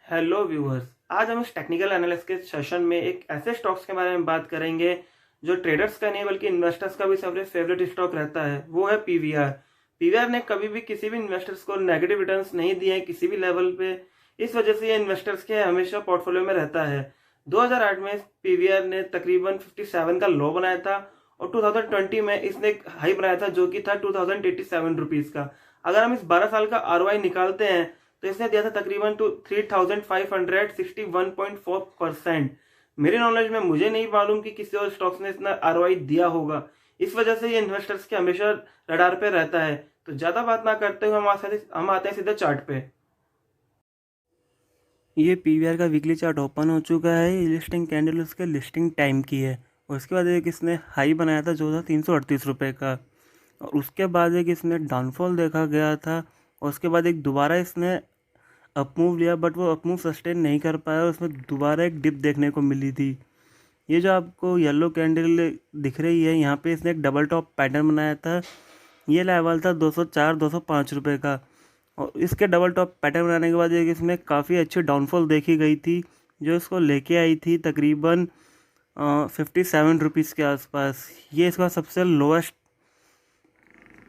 Hello viewers. आज हम इस टेक्निकल एनालिसिस के सेशन में एक ऐसे स्टॉक्स के बारे में बात करेंगे जो ट्रेडर्स का नहीं बल्कि इन्वेस्टर्स का भी सबसे फेवरेट स्टॉक रहता है, वो है पीवीआर। पीवीआर ने कभी भी किसी भी इन्वेस्टर्स को नेगेटिव रिटर्न्स नहीं दिए हैं किसी भी लेवल पे। इस वजह से ये इन्वेस्टर्स के हमेशा पोर्टफोलियो में रहता है। 2008 में पीवीआर ने तकरीबन 57 का लो बनाया था और 2020 में इसने एक हाई बनाया था जो कि था 2087 रुपीज का। अगर हम इस 12 साल का आरओआई निकालते हैं तो इसने दिया था तकरीबन 3564%। मेरे नॉलेज में मुझे नहीं मालूम कि किसी और स्टॉक्स ने इतना आरओआई दिया होगा। इस वजह से ये इन्वेस्टर्स के हमेशा रडार पे रहता है। तो ज्यादा बात ना करते हुए हम आते हैं सीधे चार्ट पे। ये पीवीआर का वीकली चार्ट ओपन हो चुका है। ये लिस्टिंग कैंडल उसके लिस्टिंग टाइम की है और उसके बाद एक इसने हाई बनाया था जो था 338 रुपये का, और उसके बाद एक इसने डाउनफॉल देखा गया था और उसके बाद एक दोबारा इसने अपमूव लिया, बट वो अपमूव सस्टेन नहीं कर पाया और उसमें दोबारा एक डिप देखने को मिली थी। ये जो आपको येलो कैंडल दिख रही है, यहाँ पे इसने एक डबल टॉप पैटर्न बनाया था। ये लेवल था 204-205 रुपये का, और इसके डबल टॉप पैटर्न बनाने के बाद एक इसमें काफ़ी अच्छी डाउनफॉल देखी गई थी जो इसको लेके आई थी तकरीबन 57 रुपीज़ के आसपास। ये इसका सबसे लोएस्ट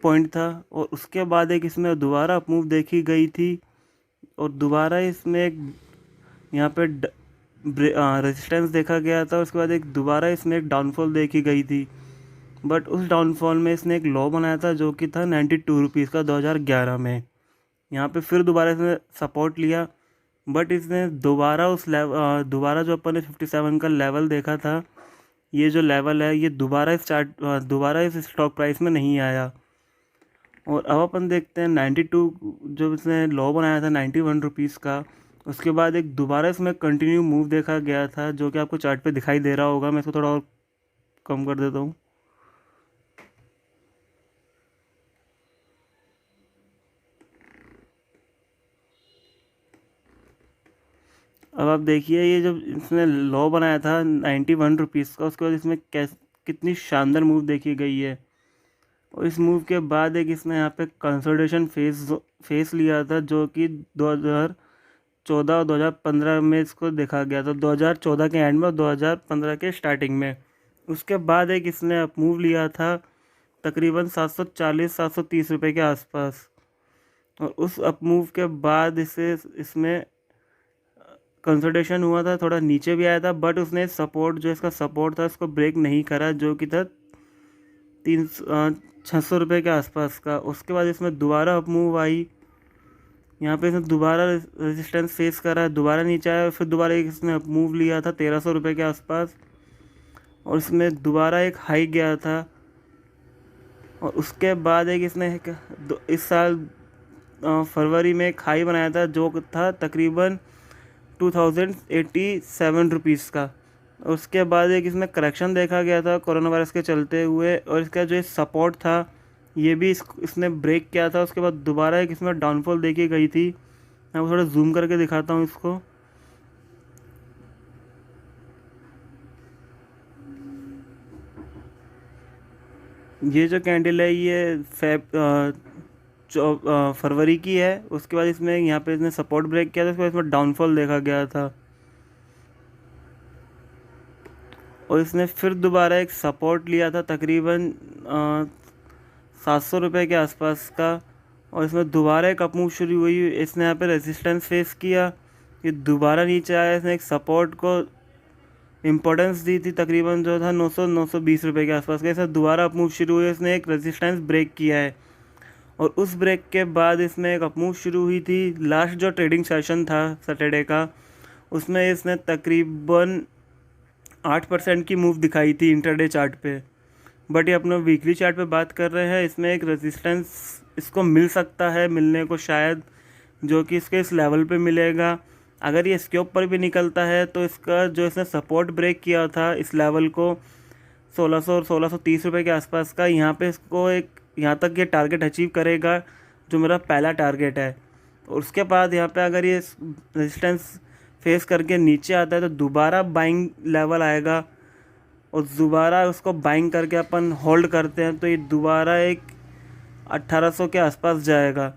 पॉइंट था और उसके बाद एक इसमें दोबारा अपमूव देखी गई थी और दोबारा इसमें एक यहाँ पे रेजिस्टेंस देखा गया था। उसके बाद एक दोबारा इसमें एक डाउनफॉल देखी गई थी, बट उस डाउनफॉल में इसने एक लो बनाया था जो कि था 92 रुपीज़ का 2011 में। यहाँ पे फिर दोबारा इसने सपोर्ट लिया, बट इसने दोबारा उस लेवल दोबारा जो अपन ने 57 का लेवल देखा था, ये जो लेवल है ये दोबारा इस स्टॉक प्राइस में नहीं आया। और अब अपन देखते हैं 92 जो इसने लो बनाया था 91 रुपीज़ का, उसके बाद एक दोबारा इसमें कंटिन्यू मूव देखा गया था जो कि आपको चार्ट पे दिखाई दे रहा होगा। मैं इसको थोड़ा और कम कर देता हूँ। अब आप देखिए ये जब इसने लो बनाया था 91 रुपीज़ का, उसके बाद इसमें कितनी शानदार मूव देखी गई है। और इस मूव के बाद एक इसने यहाँ पे कंसोलिडेशन फेस लिया था जो कि 2014 और 2015 में इसको देखा गया था, 2014 के एंड में और 2015 के स्टार्टिंग में। उसके बाद एक इसने अप मूव लिया था तकरीबन 740-730 रुपये के आसपास, और उस अप मूव के बाद इसमें कंसोलिडेशन हुआ था, थोड़ा नीचे भी आया था, बट उसने सपोर्ट जो इसका सपोर्ट था उसको ब्रेक नहीं करा जो कि था 600 रुपये के आसपास का। उसके बाद इसमें दोबारा अप मूव आई, यहाँ पे इसने दोबारा रेजिस्टेंस फेस करा, दोबारा नीचे आया, फिर दोबारा एक इसने अप मूव लिया था 1300 रुपये के आसपास, और इसमें दोबारा एक हाई गया था। और उसके बाद एक इसने इस साल फरवरी में एक हाई बनाया था जो था तकरीबन 2087 रुपीज़ का। उसके बाद एक इसमें करेक्शन देखा गया था कोरोना वायरस के चलते हुए, और इसका जो सपोर्ट था ये भी इसने ब्रेक किया था। उसके बाद दोबारा एक इसमें डाउनफॉल देखी गई थी। मैं आपको थोड़ा जूम करके दिखाता हूँ इसको। ये जो कैंडल है ये फरवरी की है। उसके बाद इसमें यहाँ पे इसने सपोर्ट ब्रेक किया था, उसके बाद इसमें डाउनफॉल देखा गया था, और इसने फिर दोबारा एक सपोर्ट लिया था तकरीबन 700 रुपये के आसपास का, और इसमें दोबारा एक अपमूव शुरू हुई। इसने यहाँ पे रेजिस्टेंस फेस किया, ये दोबारा नीचे आया, इसने एक सपोर्ट को इम्पोर्टेंस दी थी तकरीबन जो था 920 रुपये के आसपास का। इसमें दोबारा अपमूव शुरू हुई, इसने एक रेजिस्टेंस ब्रेक किया है, और उस ब्रेक के बाद इसमें एक अपमूव शुरू हुई थी। लास्ट जो ट्रेडिंग सेशन था सैटरडे का, उसमें इसने तकरीबन 8% की मूव दिखाई थी इंटरडे चार्ट पे। बट ये अपना वीकली चार्ट पे बात कर रहे हैं, इसमें एक रेजिस्टेंस इसको मिल सकता है मिलने को शायद, जो कि इसके इस लेवल पे मिलेगा। अगर ये इसके ऊपर भी निकलता है तो इसका जो इसने सपोर्ट ब्रेक किया था इस लेवल को 1600 और 1630 रुपये के आसपास का, यहाँ पे इसको एक यहाँ तक ये टारगेट अचीव करेगा जो मेरा पहला टारगेट है। और उसके बाद यहाँ पे अगर ये रेजिस्टेंस फेस करके नीचे आता है तो दोबारा बाइंग लेवल आएगा, और दोबारा उसको बाइंग करके अपन होल्ड करते हैं तो ये दोबारा एक 1800 के आसपास जाएगा।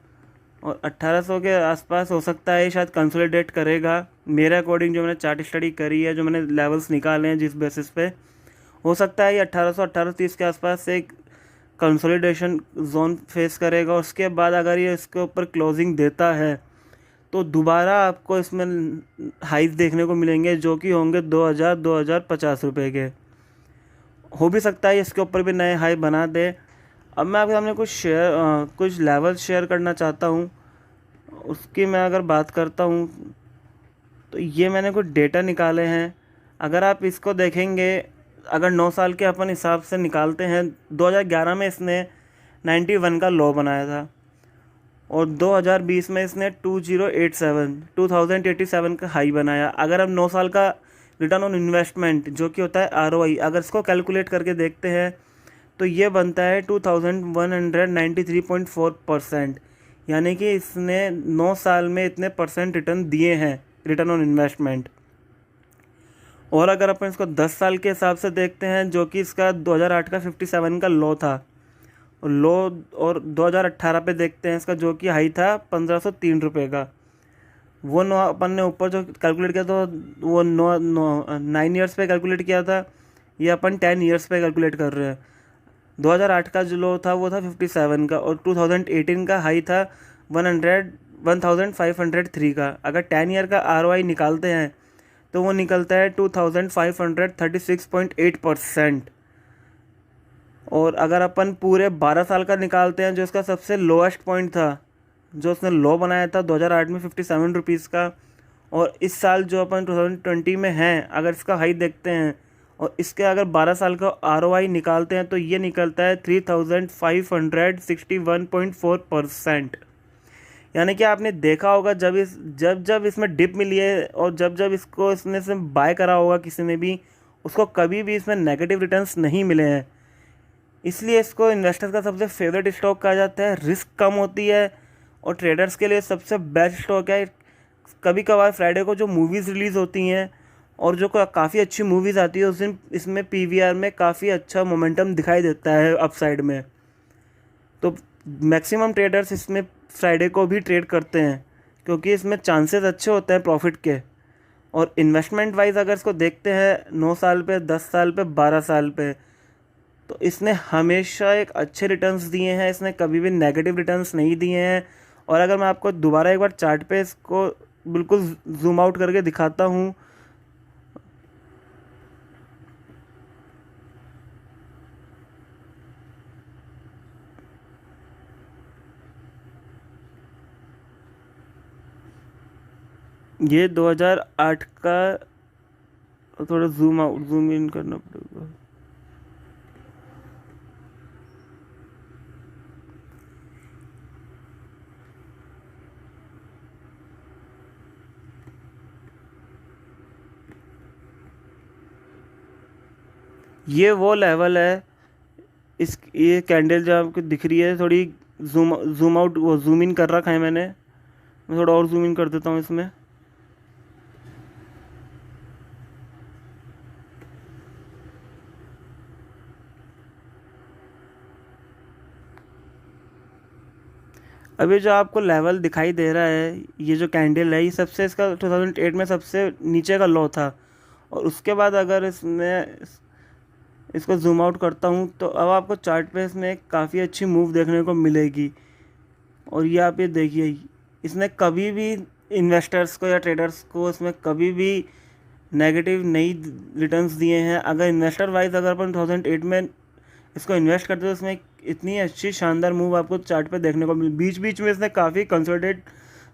और 1800 के आसपास हो सकता है शायद कंसोलिडेट करेगा। मेरे अकॉर्डिंग जो मैंने चार्ट स्टडी करी है, जो मैंने लेवल्स निकाले हैं जिस बेसिस पे, हो सकता है ये 1800 1830 के आसपास एक कंसोलिडेशन जोन फेस करेगा। उसके बाद अगर ये इसके ऊपर क्लोजिंग देता है तो दोबारा आपको इसमें हाइज देखने को मिलेंगे, जो कि होंगे 2050 रुपये के। हो भी सकता है इसके ऊपर भी नए हाई बना दे। अब मैं आपके सामने कुछ लेवल शेयर करना चाहता हूँ। उसकी मैं अगर बात करता हूँ तो ये मैंने कुछ डेटा निकाले हैं। अगर आप इसको देखेंगे, अगर 9 साल के अपन हिसाब से निकालते हैं, 2011 में इसने 91 का लो बनाया था और 2020 में इसने 2087 का हाई बनाया। अगर हम 9 साल का रिटर्न ऑन इन्वेस्टमेंट जो कि होता है आरओआई, अगर इसको कैलकुलेट करके देखते हैं तो ये बनता है 2193.4%। यानी कि इसने 9 साल में इतने परसेंट रिटर्न दिए हैं, रिटर्न ऑन इन्वेस्टमेंट। और अगर अपन इसको 10 साल के हिसाब से देखते हैं, जो कि इसका 2008 का 57 का लो था, लो, और 2018 पे देखते हैं इसका, जो कि हाई था 1503 रुपये का। वो अपन ने ऊपर जो कैलकुलेट किया तो वो 9 ईयर्स पे कैलकुलेट किया था, ये अपन 10 ईयर्स पे कैलकुलेट कर रहे हैं। 2008 का जो लो था वो था 57 का, और 2018 का हाई था 1503 का। अगर 10 ईयर का आरओआई निकालते हैं तो वो निकलता है 2536.8%। और अगर अपन पूरे 12 साल का निकालते हैं, जो इसका सबसे लोएस्ट पॉइंट था, जो उसने लो बनाया था 2008 में 57 रुपीज़ का, और इस साल जो अपन 2020 में हैं, अगर इसका हाई देखते हैं और इसके अगर 12 साल का आरओआई निकालते हैं तो ये निकलता है 3561.4%। यानी कि आपने देखा होगा जब इसमें डिप मिली है और जब इसको इसने से बाय करा होगा किसी ने भी, उसको कभी भी इसमें नेगेटिव रिटर्न्स नहीं मिले हैं। इसलिए इसको इन्वेस्टर्स का सबसे फेवरेट स्टॉक कहा जाता है। रिस्क कम होती है और ट्रेडर्स के लिए सबसे बेस्ट स्टॉक है। कभी कभार फ्राइडे को जो मूवीज़ रिलीज़ होती हैं और जो काफ़ी अच्छी मूवीज़ आती है, उस दिन इसमें पीवीआर में काफ़ी अच्छा मोमेंटम दिखाई देता है अपसाइड में। तो मैक्सिमम ट्रेडर्स इसमें फ्राइडे को भी ट्रेड करते हैं, क्योंकि इसमें चांसेस अच्छे होते हैं प्रॉफिट के। और इन्वेस्टमेंट वाइज अगर इसको देखते हैं 9 साल पे, 10 साल पे, 12 साल पे, तो इसने हमेशा एक अच्छे रिटर्न्स दिए हैं। इसने कभी भी नेगेटिव रिटर्न्स नहीं दिए हैं। और अगर मैं आपको दोबारा एक बार चार्ट पे इसको बिल्कुल जूम आउट करके दिखाता हूँ, ये 2008 का, थोड़ा जूम इन करना पड़ेगा। ये वो लेवल है, ये कैंडल जो आपको दिख रही है, थोड़ी जूम आउट, वो जूम इन कर रखा है मैंने। मैं थोड़ा और जूम इन कर देता हूँ इसमें। अभी जो आपको लेवल दिखाई दे रहा है, ये जो कैंडल है, ये सबसे इसका 2008 में सबसे नीचे का लो था। और उसके बाद अगर इसको जूम आउट करता हूँ तो अब आपको चार्ट पे इसमें काफ़ी अच्छी मूव देखने को मिलेगी। और ये आप ये देखिए, इसने कभी भी इन्वेस्टर्स को या ट्रेडर्स को इसमें कभी भी नेगेटिव नहीं रिटर्न्स दिए हैं। अगर इन्वेस्टर वाइज अगर अपन 2008 में इसको इन्वेस्ट करते तो इसमें इतनी अच्छी शानदार मूव आपको चार्ट पे देखने को मिली। बीच बीच में इसने काफ़ी कंसोलिडेट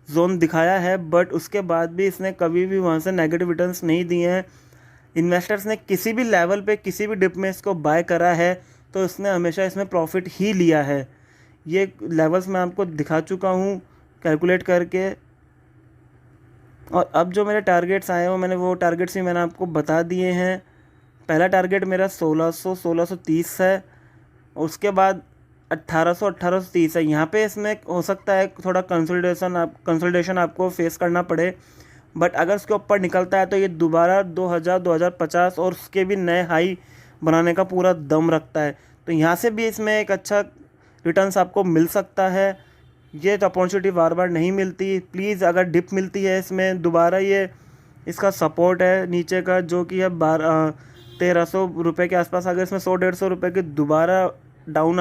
जोन दिखाया है, बट उसके बाद भी इसने कभी भी वहाँ से नेगेटिव रिटर्न्स नहीं दिए हैं। इन्वेस्टर्स ने किसी भी लेवल पे किसी भी डिप में इसको बाय करा है तो इसने हमेशा इसमें प्रॉफिट ही लिया है। ये लेवल्स मैं आपको दिखा चुका हूँ कैलकुलेट करके। और अब जो मेरे टारगेट्स आए हैं, मैंने वो टारगेट्स भी मैंने आपको बता दिए हैं। पहला टारगेट मेरा 1630 है, और उसके बाद 1830 है। यहाँ पे इसमें हो सकता है थोड़ा कंसोलिडेशन आपको फेस करना पड़े, बट अगर उसके ऊपर निकलता है तो ये दोबारा 2050 और उसके भी नए हाई बनाने का पूरा दम रखता है। तो यहाँ से भी इसमें एक अच्छा रिटर्न्स आपको मिल सकता है। ये तो अपॉर्चुनिटी बार बार नहीं मिलती। प्लीज़ अगर डिप मिलती है इसमें दोबारा, ये इसका सपोर्ट है नीचे का जो कि है 1300 रुपये के आसपास, अगर इसमें 100-150 रुपये के दोबारा डाउन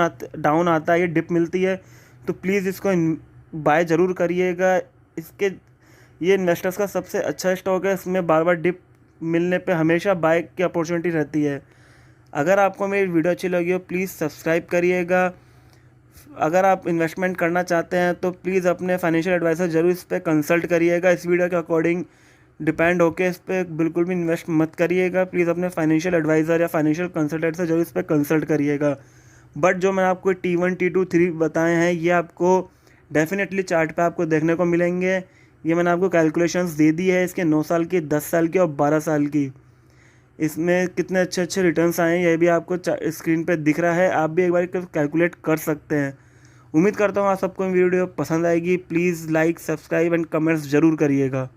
आता है, ये डिप मिलती है, तो प्लीज़ इसको बाय ज़रूर करिएगा। इसके ये इन्वेस्टर्स का सबसे अच्छा स्टॉक है, इसमें बार बार डिप मिलने पे हमेशा बाय की अपॉर्चुनिटी रहती है। अगर आपको मेरी वीडियो अच्छी लगी हो प्लीज़ सब्सक्राइब करिएगा। अगर आप इन्वेस्टमेंट करना चाहते हैं तो प्लीज़ अपने फाइनेंशियल एडवाइज़र ज़रूर इस पर कंसल्ट करिएगा। इस वीडियो के अकॉर्डिंग डिपेंड होकर इस पर बिल्कुल भी इन्वेस्ट मत करिएगा। प्लीज़ अपने फाइनेंशियल एडवाइज़र या फाइनेंशियल कंसल्टेंट से ज़रूर इस पर कंसल्ट करिएगा। बट जो मैंने आपको T1 T2 3 बताए हैं ये आपको डेफिनेटली चार्ट पे आपको देखने को मिलेंगे। ये मैंने आपको कैलकुलेशंस दे दी है इसके 9 साल की, 10 साल की और 12 साल की। इसमें कितने अच्छे अच्छे रिटर्न्स आए हैं ये भी आपको स्क्रीन पे दिख रहा है, आप भी एक बार कैलकुलेट कर सकते हैं। उम्मीद करता हूँ आप सबको वीडियो पसंद आएगी। Please like, subscribe and comments ज़रूर करिएगा।